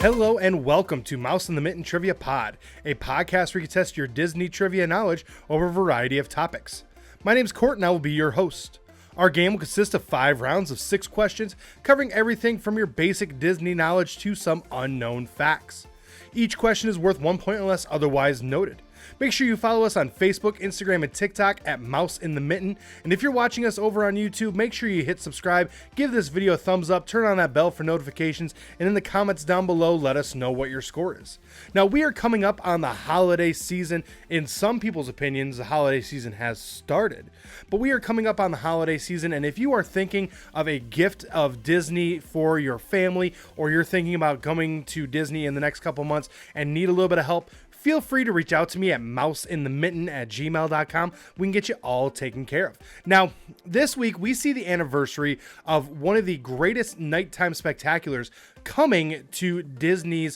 Hello and welcome to Mouse in the Mitten Trivia Pod, a podcast where you can test your Disney trivia knowledge over a variety of topics. My name's Court and I will be your host. Our game will consist of 5 rounds of 6 questions, covering everything from your basic Disney knowledge to some unknown facts. Each question is worth 1 point unless otherwise noted. Make sure you follow us on Facebook, Instagram, and TikTok at Mouse in the Mitten. And if you're watching us over on YouTube, make sure you hit subscribe, give this video a thumbs up, turn on that bell for notifications, and in the comments down below, let us know what your score is. Now, we are coming up on the holiday season. In some people's opinions, the holiday season has started. But we are coming up on the holiday season, and if you are thinking of a gift of Disney for your family, or you're thinking about going to Disney in the next couple months and need a little bit of help, feel free to reach out to me at mouseinthemitten@gmail.com. We can get you all taken care of. Now, this week we see the anniversary of one of the greatest nighttime spectaculars coming to Disney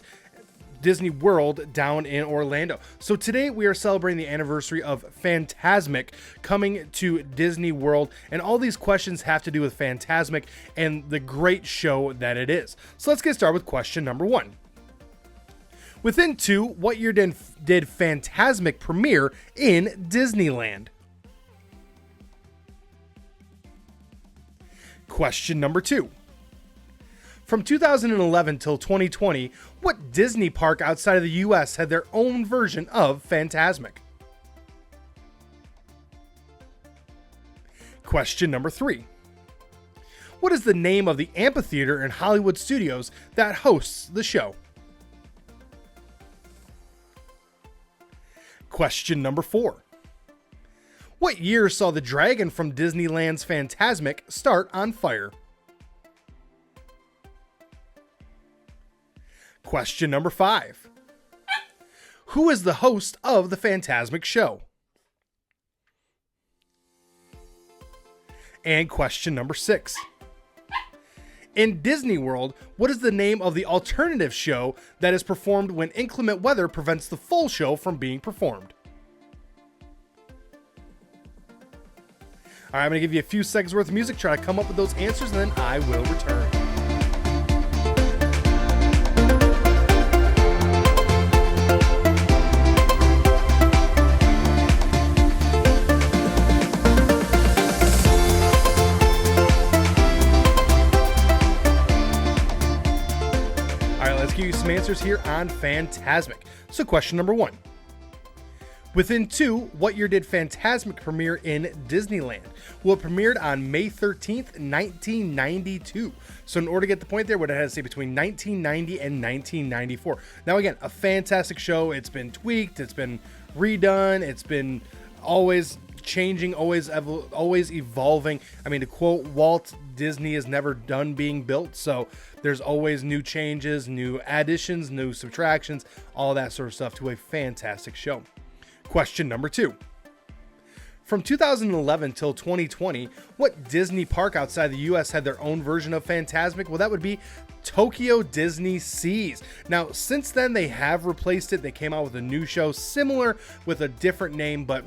World down in Orlando. So today we are celebrating the anniversary of Fantasmic coming to Disney World, and all these questions have to do with Fantasmic and the great show that it is. So let's get started with question number 1. Within 2, what year did Fantasmic premiere in Disneyland? Question number 2. From 2011 till 2020, what Disney park outside of the US had their own version of Fantasmic? Question number 3. What is the name of the amphitheater in Hollywood Studios that hosts the show? Question number 4. What year saw the dragon from Disneyland's Fantasmic start on fire? Question number 5. Who is the host of the Fantasmic show? And question number 6. In Disney World, what is the name of the alternative show that is performed when inclement weather prevents the full show from being performed? All right, I'm going to give you a few seconds worth of music, try to come up with those answers, and then I will return. Give you some answers here on Fantasmic. So question number 1. Within 2, what year did Fantasmic premiere in Disneyland? Well, it premiered on May 13th, 1992. So in order to get the point there, what it had to say between 1990 and 1994. Now again, a fantastic show. It's been tweaked, it's been redone, it's been always changing, always evolving. I mean, to quote Walt, Disney is never done being built, so there's always new changes, new additions, new subtractions, all that sort of stuff to a fantastic show. Question number 2. From 2011 till 2020, what Disney park outside the US had their own version of Fantasmic? Well, that would be Tokyo Disney Seas. Now, since then, they have replaced it. They came out with a new show similar with a different name, but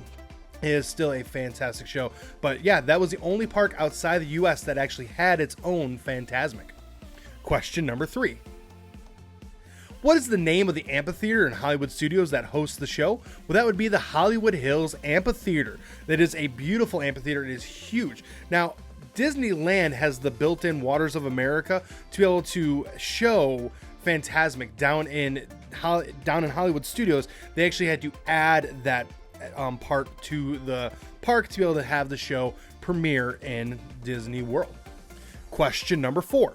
it is still a fantastic show. But yeah, that was the only park outside the US that actually had its own Fantasmic. Question number 3. What is the name of the amphitheater in Hollywood Studios that hosts the show? Well, that would be the Hollywood Hills Amphitheater. That is a beautiful amphitheater. It is huge. Now, Disneyland has the built-in Waters of America to be able to show Fantasmic down in Hollywood Studios. They actually had to add that part to the park to be able to have the show premiere in Disney World. Question number 4.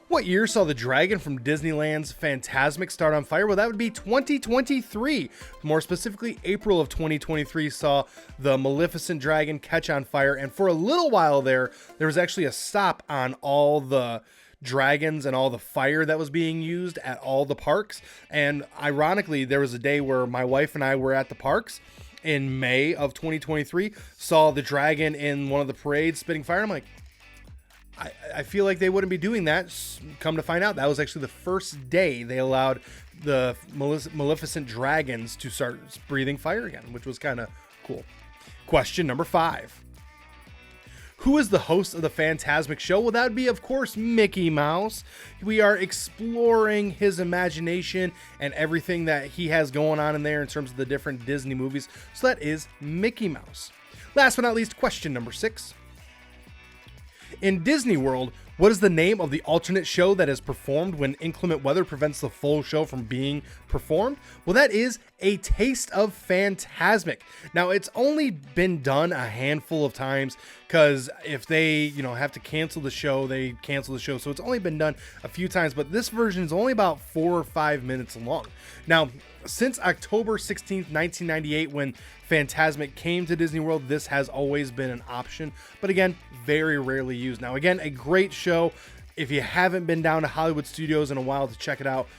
What year saw the dragon from Disneyland's Fantasmic start on fire? Well, that would be 2023. More specifically, April of 2023 saw the Maleficent dragon catch on fire, and for a little while there was actually a stop on all the dragons and all the fire that was being used at all the parks. And ironically, there was a day where my wife and I were at the parks in May of 2023, saw the dragon in one of the parades spitting fire. I'm like, I feel like they wouldn't be doing that. Come to find out, that was actually the first day they allowed the Maleficent dragons to start breathing fire again, which was kind of cool. Question number 5. Who is the host of the Fantasmic show? Well, that would be, of course, Mickey Mouse. We are exploring his imagination and everything that he has going on in there in terms of the different Disney movies. So that is Mickey Mouse. Last but not least, question number 6. In Disney World, what is the name of the alternate show that is performed when inclement weather prevents the full show from being performed? Well, that is A Taste of Fantasmic. Now, it's only been done a handful of times because if they, have to cancel the show, they cancel the show. So it's only been done a few times, but this version is only about 4 or 5 minutes long. Now, since October 16th, 1998, when Fantasmic came to Disney World, this has always been an option, but again, very rarely used. Now, again, a great show. If you haven't been down to Hollywood Studios in a while to check it out,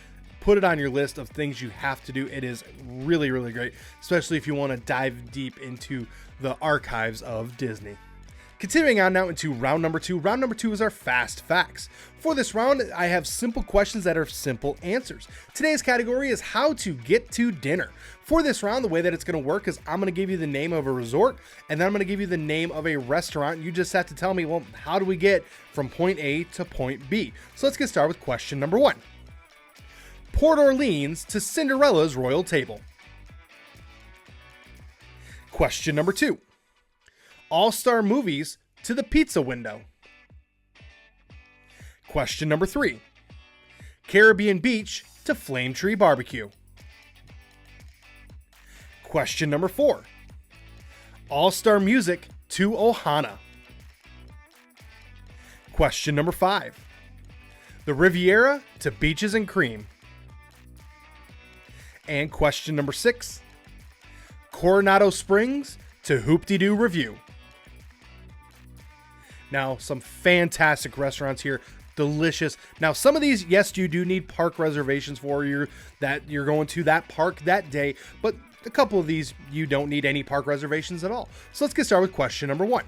put it on your list of things you have to do. It is really, really great, especially if you want to dive deep into the archives of Disney. Continuing on now into round number 2. Round number 2 is our fast facts. For this round, I have simple questions that are simple answers. Today's category is how to get to dinner. For this round, the way that it's going to work is I'm going to give you the name of a resort, and then I'm going to give you the name of a restaurant. You just have to tell me, well, how do we get from point A to point B? So let's get started with question number 1. Port Orleans to Cinderella's royal table. Question number 2. All-Star Movies to the pizza window. Question number 3. Caribbean Beach to Flame Tree Barbecue. Question number 4. All-Star Music to Ohana. Question number 5. The Riviera to Beaches and Cream. And question number 6. Coronado Springs to Hoop-Dee-Doo Review. Now, some fantastic restaurants here. Delicious. Now, some of these, yes, you do need park reservations for that you're going to that park that day, but a couple of these, you don't need any park reservations at all. So let's get started with question number 1.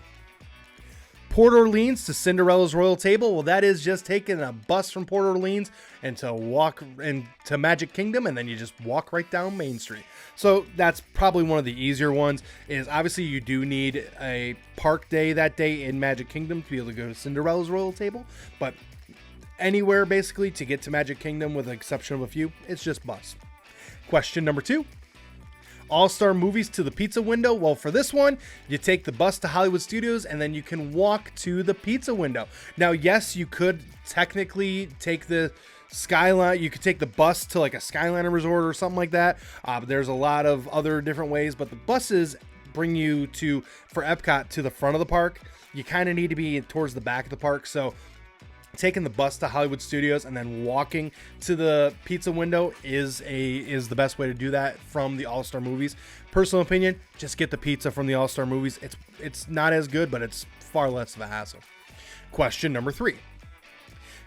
Port Orleans to Cinderella's royal table. Well, that is just taking a bus from Port Orleans and to walk into Magic Kingdom, and then you just walk right down Main Street. So that's probably one of the easier ones. Is obviously you do need a park day that day in Magic Kingdom to be able to go to Cinderella's royal table, but anywhere basically to get to Magic Kingdom, with the exception of a few, it's just bus. Question number 2. All-Star Movies to the pizza window. Well, for this one, you take the bus to Hollywood Studios and then you can walk to the pizza window. Now, yes, you could technically take the Skyline. You could take the bus to like a Skyliner resort or something like that. But there's a lot of other different ways. But the buses bring you for Epcot, to the front of the park. You kind of need to be towards the back of the park. So taking the bus to Hollywood Studios and then walking to the pizza window is the best way to do that from the All-Star Movies. Personal opinion, just get the pizza from the All-Star Movies. It's not as good, but it's far less of a hassle. Question number 3.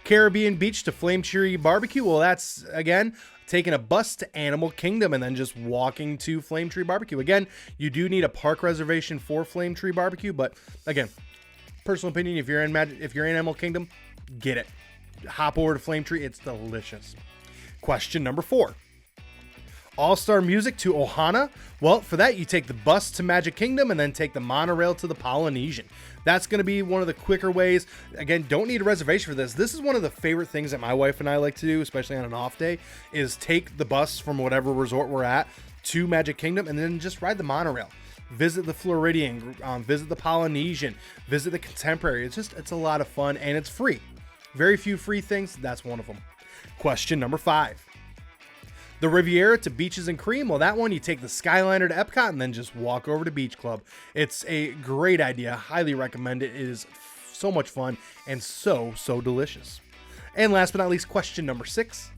Caribbean Beach to Flame Tree Barbecue. Well, that's, again, taking a bus to Animal Kingdom and then just walking to Flame Tree Barbecue. Again, you do need a park reservation for Flame Tree Barbecue, but again, personal opinion, if you're in Animal Kingdom, get it. Hop over to Flame Tree. It's delicious. Question number 4. All-Star Music to Ohana. Well, for that, you take the bus to Magic Kingdom and then take the monorail to the Polynesian. That's going to be one of the quicker ways. Again, don't need a reservation for this. This is one of the favorite things that my wife and I like to do, especially on an off day, is take the bus from whatever resort we're at to Magic Kingdom and then just ride the monorail. Visit the Floridian, visit the Polynesian, visit the Contemporary. It's a lot of fun and it's free. Very few free things. That's one of them. Question number 5. The Riviera to Beaches and Cream. Well, that one, you take the Skyliner to Epcot and then just walk over to Beach Club. It's a great idea. Highly recommend it. It is so much fun and so delicious. And last but not least, question number 6.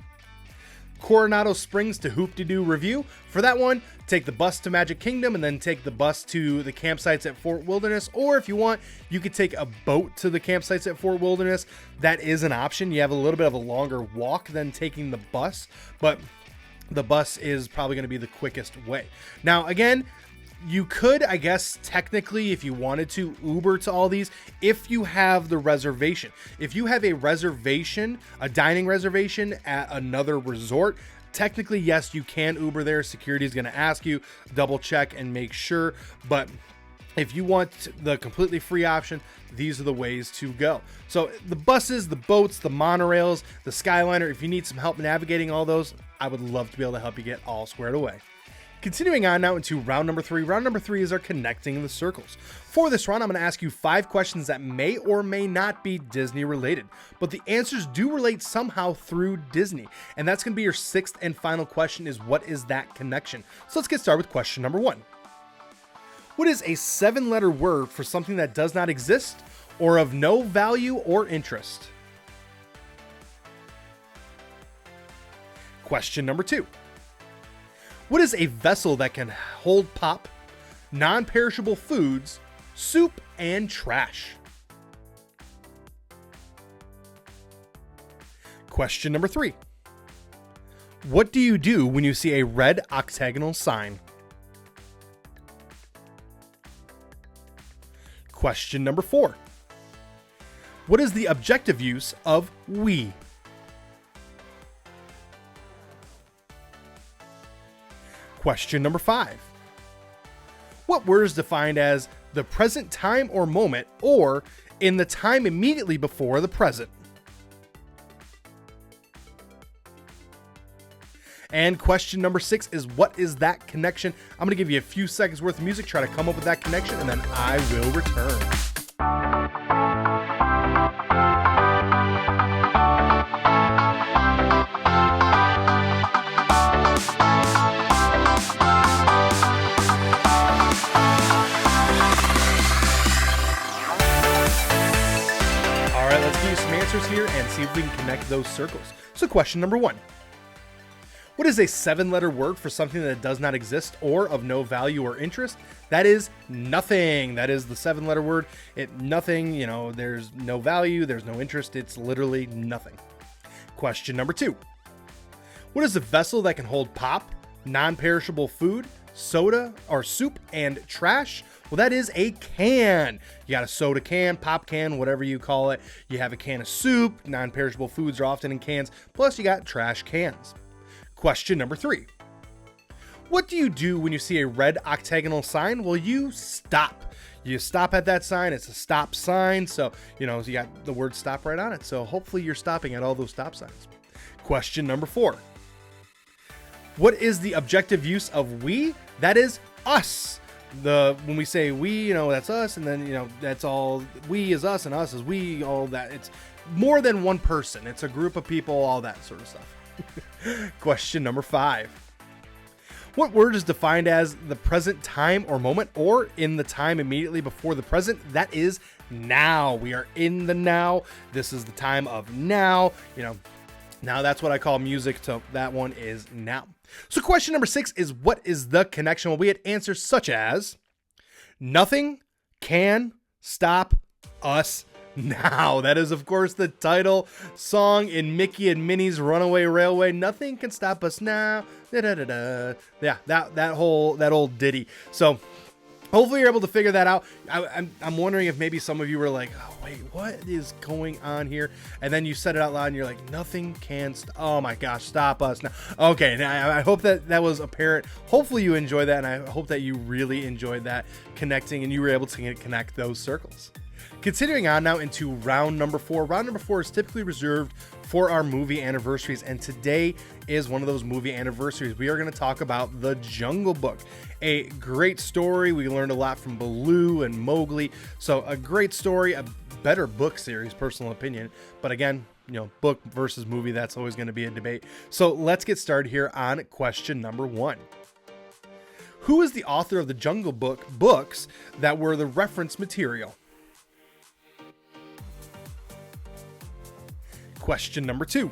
Coronado Springs to Hoop-Dee-Doo Review. For that one, take the bus to Magic Kingdom and then take the bus to the campsites at Fort Wilderness. Or if you want, you could take a boat to the campsites at Fort Wilderness. That is an option. You have a little bit of a longer walk than taking the bus, but the bus is probably going to be the quickest way. Now, again, you could, I guess, technically, if you wanted to, Uber to all these, if you have the reservation. If you have a reservation, a dining reservation at another resort, technically, yes, you can Uber there. Security is going to ask you, double check and make sure. But If you want the completely free option, these are the ways to go. So the buses, the boats, the monorails, the Skyliner, if you need some help navigating all those, I would love to be able to help you get all squared away. Continuing on now into round number 3. Round number 3 is our connecting the circles. For this round, I'm going to ask you 5 questions that may or may not be Disney related, but the answers do relate somehow through Disney. And that's going to be your 6th and final question is, what is that connection? So let's get started with question number 1. What is a 7-letter word for something that does not exist or of no value or interest? Question number 2. What is a vessel that can hold pop, non-perishable foods, soup, and trash? Question number 3. What do you do when you see a red octagonal sign? Question number 4. What is the objective use of we? Question number 5. What word is defined as the present time or moment, or in the time immediately before the present? And question number 6 is, what is that connection? I'm going to give you a few seconds worth of music, try to come up with that connection, and then I will return. All right, let's give you some answers here and see if we can connect those circles. So question number 1. What is a 7-letter word for something that does not exist or of no value or interest? That is nothing. That is the 7-letter word. Nothing, there's no value, there's no interest. It's literally nothing. Question number 2. What is a vessel that can hold pop, non-perishable food, soda or soup, and trash? Well, that is a can. You got a soda can, pop can, whatever you call it. You have a can of soup. Non-perishable foods are often in cans. Plus you got trash cans. Question number 3. What do you do when you see a red octagonal sign? Well, you stop. You stop at that sign. It's a stop sign. So, you got the word stop right on it. So hopefully you're stopping at all those stop signs. Question number 4. What is the objective use of we? That is us. When we say we, that's us. And then, that's all. We is us and us is we, all that. It's more than one person. It's a group of people, all that sort of stuff. Question number 5. What word is defined as the present time or moment, or in the time immediately before the present? That is now. We are in the now. This is the time of now. Now that's what I call music. So that one is now. So question number 6 is, what is the connection? Well, we had answers such as nothing, can, stop, us, now. That is, of course, the title song in Mickey and Minnie's Runaway Railway. Nothing can stop us now. Da, da, da, da. Yeah, that old ditty. So hopefully you're able to figure that out. I'm wondering if maybe some of you were like, oh, wait, what is going on here? And then you said it out loud and you're like, nothing can oh my gosh, stop us now. Okay, now I hope that was apparent. Hopefully you enjoyed that, and I hope that you really enjoyed that connecting and you were able to connect those circles. Continuing on now into round number 4. Round number 4 is typically reserved for our movie anniversaries, and today is one of those movie anniversaries. We are going to talk about The Jungle Book, a great story. We learned a lot from Baloo and Mowgli, so a great story, a better book series, personal opinion. But again, book versus movie, that's always going to be a debate. So let's get started here on question number 1. Who is the author of the Jungle Book books that were the reference material? Question number 2.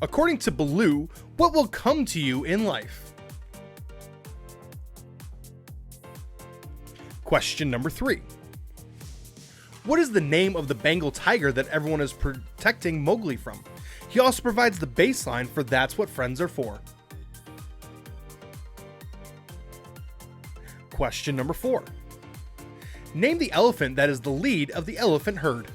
According to Baloo, what will come to you in life? Question number 3. What is the name of the Bengal tiger that everyone is protecting Mowgli from? He also provides the baseline for That's What Friends Are For. Question number 4. Name the elephant that is the lead of the elephant herd.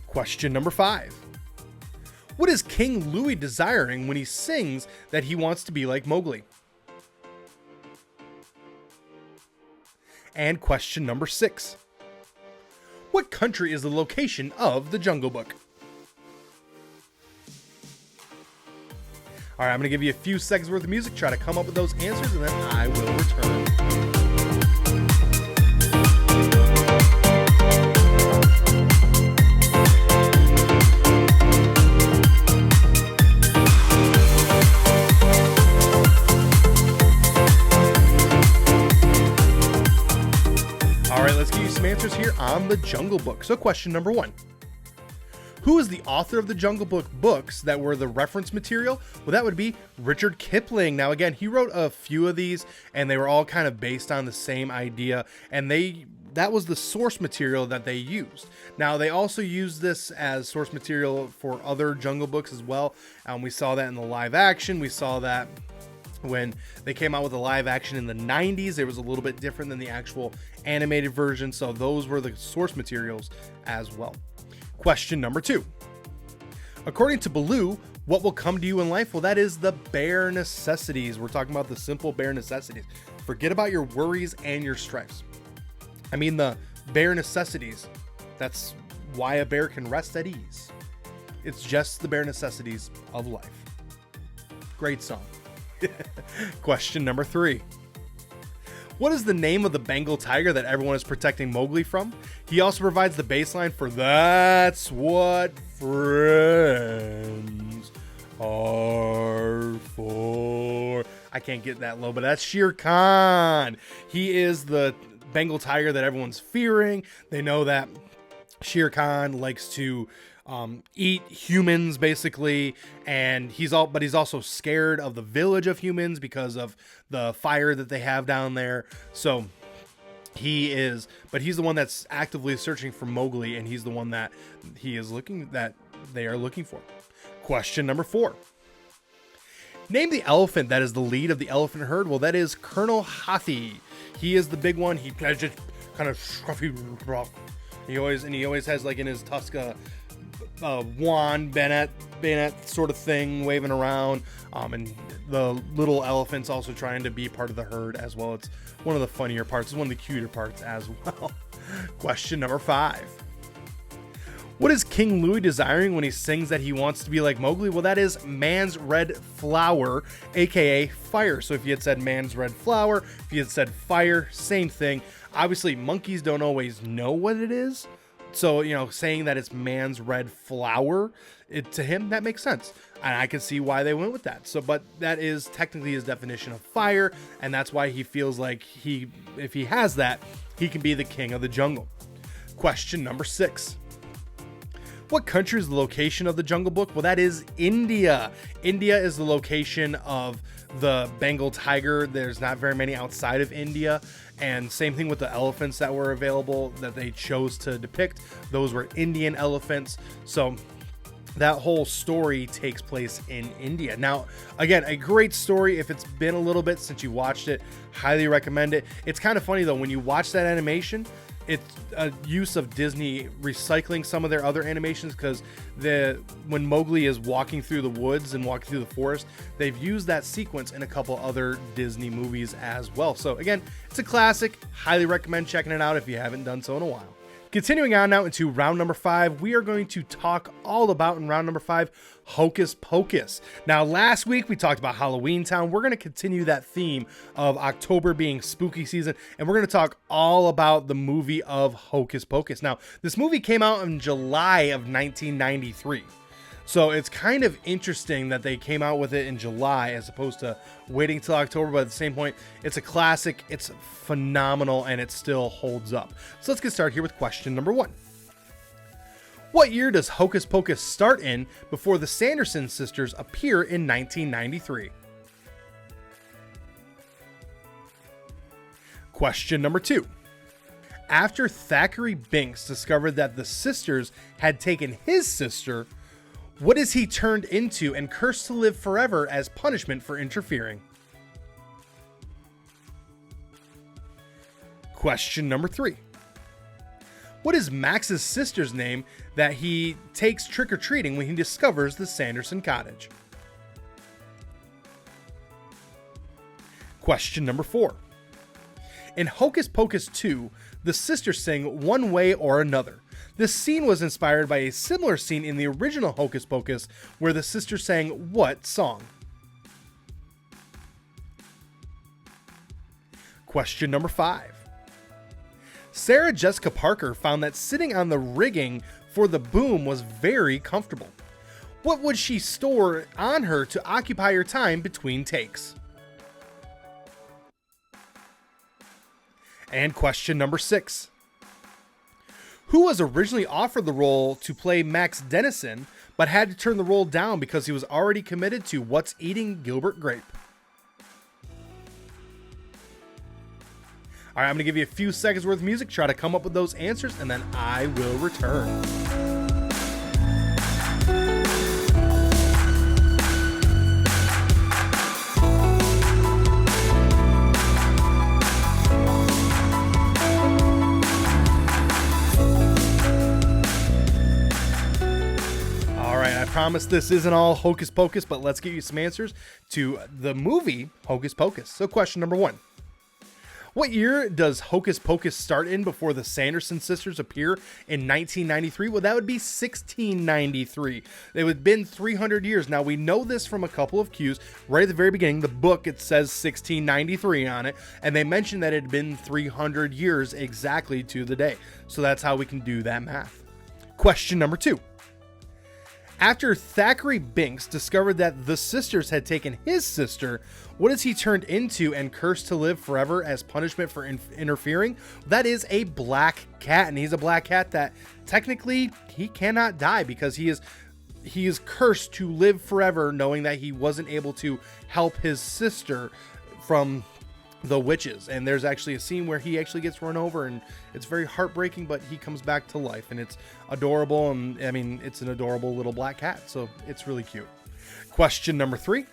Question number 5. What is King Louie desiring when he sings that he wants to be like Mowgli? And question number 6. What country is the location of the Jungle Book? All right, I'm going to give you a few seconds worth of music, try to come up with those answers, and then I will return. All right, let's give you some answers here on the Jungle Book. So question number 1. Who is the author of the Jungle Book books that were the reference material? Well, that would be Richard Kipling. Now, again, he wrote a few of these, and they were all kind of based on the same idea, and that was the source material that they used. Now, they also used this as source material for other Jungle Books as well. We saw that in the live action. We saw that when they came out with the live action in the 90s. It was a little bit different than the actual animated version, so those were the source materials as well. Question number 2. According to Baloo, what will come to you in life? Well, that is the bare necessities. We're talking about the simple bare necessities. Forget about your worries and your strifes. I mean, the bare necessities. That's why a bear can rest at ease. It's just the bare necessities of life. Great song. Question number 3. What is the name of the Bengal tiger that everyone is protecting Mowgli from? He also provides the baseline for That's What Friends Are For. I can't get that low, but that's Shere Khan. He is the Bengal tiger that everyone's fearing. They know that Shere Khan likes to eat humans basically, and he's also scared of the village of humans because of the fire that they have down there. So he's the one that's actively searching for Mowgli, and he's the one that they are looking for. Question number 4. Name the elephant that is the lead of the elephant herd. Well, that is Colonel Hathi. He is the big one. He just kind of scruffy rock. He always has, like, in his tusk wand, bayonet sort of thing waving around, and the little elephant's also trying to be part of the herd as well. It's one of the funnier parts. It's one of the cuter parts as well. Question number 5. What is King Louie desiring when he sings that he wants to be like Mowgli? Well, that is man's red flower, aka fire. So if you had said man's red flower, if you had said fire, same thing. Obviously, monkeys don't always know what it is. So, saying that it's man's red flower, to him, that makes sense. And I can see why they went with that. But that is technically his definition of fire. And that's why he feels like if he has that, he can be the king of the jungle. Question number 6. What country is the location of the Jungle Book? Well, that is India. India is the location of the Bengal tiger. There's not very many outside of India. And same thing with the elephants that were available that they chose to depict. Those were Indian elephants. So that whole story takes place in India. Now, again, a great story. If it's been a little bit since you watched it, highly recommend it. It's kind of funny though, when you watch that animation, it's a use of Disney recycling some of their other animations, because when Mowgli is walking through the woods and walking through the forest, they've used that sequence in a couple other Disney movies as well. So again, it's a classic. Highly recommend checking it out if you haven't done so in a while. Continuing on now into round number 5, we are going to talk all about, in round number 5, Hocus Pocus. Now, last week we talked about Halloween Town. We're going to continue that theme of October being spooky season, and we're going to talk all about the movie of Hocus Pocus. Now, this movie came out in July of 1993. So it's kind of interesting that they came out with it in July as opposed to waiting till October, but at the same point, it's a classic, it's phenomenal, and it still holds up. So let's get started here with question number 1. What year does Hocus Pocus start in before the Sanderson sisters appear in 1993? Question number 2. After Thackeray Binks discovered that the sisters had taken his sister, what is he turned into and cursed to live forever as punishment for interfering? Question number 3. What is Max's sister's name that he takes trick-or-treating when he discovers the Sanderson cottage? Question number 4. In Hocus Pocus 2, the sisters sing One Way or Another. This scene was inspired by a similar scene in the original Hocus Pocus where the sisters sang what song? Question number 5. Sarah Jessica Parker found that sitting on the rigging for the boom was very comfortable. What would she store on her to occupy her time between takes? And question number 6. Who was originally offered the role to play Max Dennison, but had to turn the role down because he was already committed to What's Eating Gilbert Grape? All right, I'm going to give you a few seconds worth of music, try to come up with those answers, and then I will return. All right, I promise this isn't all Hocus Pocus, but let's give you some answers to the movie Hocus Pocus. So question number 1. What year does Hocus Pocus start in before the Sanderson sisters appear in 1993? Well, that would be 1693. It would have been 300 years. Now, we know this from a couple of cues. Right at the very beginning, the book, it says 1693 on it, and they mentioned that it had been 300 years exactly to the day. So that's how we can do that math. Question number 2. After Thackeray Binks discovered that the sisters had taken his sister, what is he turned into and cursed to live forever as punishment for interfering? That is a black cat, and he's a black cat that technically he cannot die because he is cursed to live forever, knowing that he wasn't able to help his sister from the witches. And there's actually a scene where he actually gets run over, and it's very heartbreaking, but he comes back to life, and it's adorable. And I mean, it's an adorable little black cat, so it's really cute. Question number 3.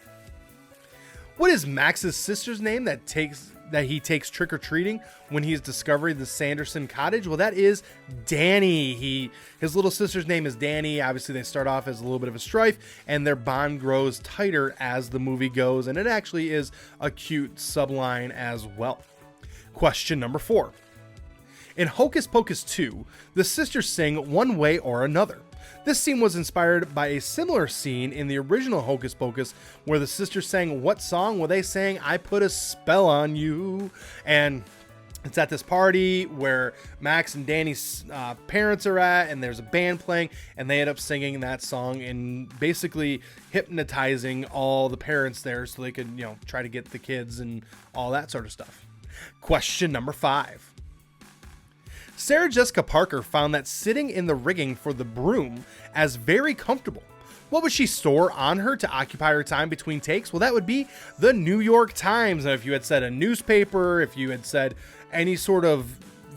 What is Max's sister's name that he takes trick-or-treating when he's discovering the Sanderson cottage? Well, that is Danny. His little sister's name is Danny. Obviously, they start off as a little bit of a strife, and their bond grows tighter as the movie goes, and it actually is a cute subline as well. Question number 4. In Hocus Pocus 2, the sisters sing One Way or Another. This scene was inspired by a similar scene in the original Hocus Pocus where the sisters sang what song? Well, they sang I Put a Spell on You. And it's at this party where Max and Danny's parents are at, and there's a band playing, and they end up singing that song and basically hypnotizing all the parents there so they could, try to get the kids and all that sort of stuff. Question number 5. Sarah Jessica Parker found that sitting in the rigging for the broom as very comfortable. What would she store on her to occupy her time between takes? Well, that would be the New York Times. Now, if you had said a newspaper, if you had said any sort of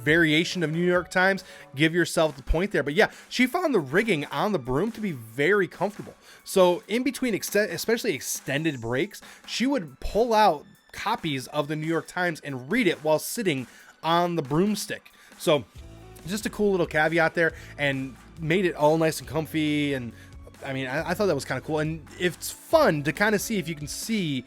variation of New York Times, give yourself the point there. But yeah, she found the rigging on the broom to be very comfortable. So in between, especially extended breaks, she would pull out copies of the New York Times and read it while sitting on the broomstick. So just a cool little caveat there, and made it all nice and comfy. And I mean, I thought that was kind of cool. And it's fun to kind of see if you can see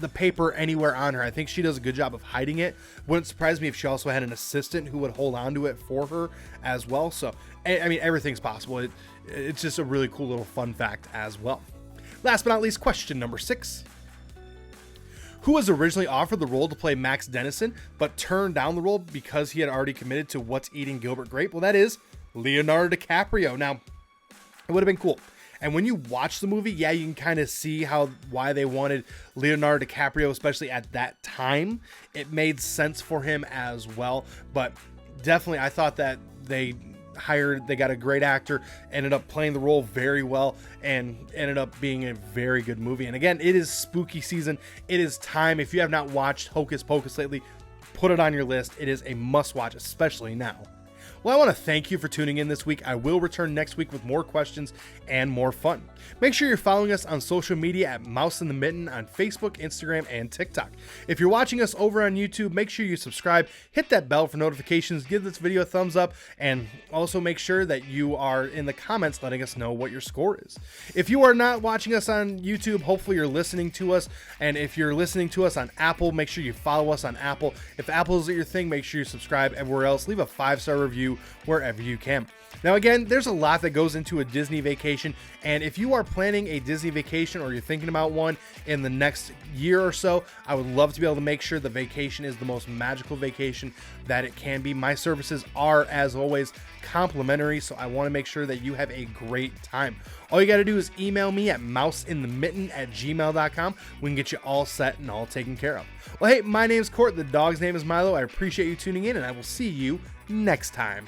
the paper anywhere on her. I think she does a good job of hiding it. Wouldn't surprise me if she also had an assistant who would hold on to it for her as well. So, I mean, everything's possible. It's just a really cool little fun fact as well. Last but not least, question number 6. Who was originally offered the role to play Max Dennison, but turned down the role because he had already committed to What's Eating Gilbert Grape? Well, that is Leonardo DiCaprio. Now, it would have been cool. And when you watch the movie, yeah, you can kind of see why they wanted Leonardo DiCaprio, especially at that time. It made sense for him as well. But definitely, I thought that they got a great actor, ended up playing the role very well, and ended up being a very good movie. And again, it is spooky season. It is time. If you have not watched Hocus Pocus lately, put it on your list. It is a must watch, especially now. Well, I want to thank you for tuning in this week. I will return next week with more questions and more fun. Make sure you're following us on social media at Mouse in the Mitten on Facebook, Instagram, and TikTok. If you're watching us over on YouTube, make sure you subscribe, hit that bell for notifications, give this video a thumbs up, and also make sure that you are in the comments letting us know what your score is. If you are not watching us on YouTube, hopefully you're listening to us, and if you're listening to us on Apple, make sure you follow us on Apple. If Apple is your thing, make sure you subscribe. Everywhere else, leave a 5-star review wherever you can. Now again, there's a lot that goes into a Disney vacation, and if you are planning a Disney vacation or you're thinking about one in the next year or so, I would love to be able to make sure the vacation is the most magical vacation that it can be. My services are, as always, complimentary, so I want to make sure that you have a great time. All you got to do is email me at mouseinthemitten@gmail.com. We can get you all set and all taken care of. Well, hey, my name's Court. The dog's name is Milo. I appreciate you tuning in, and I will see you next time.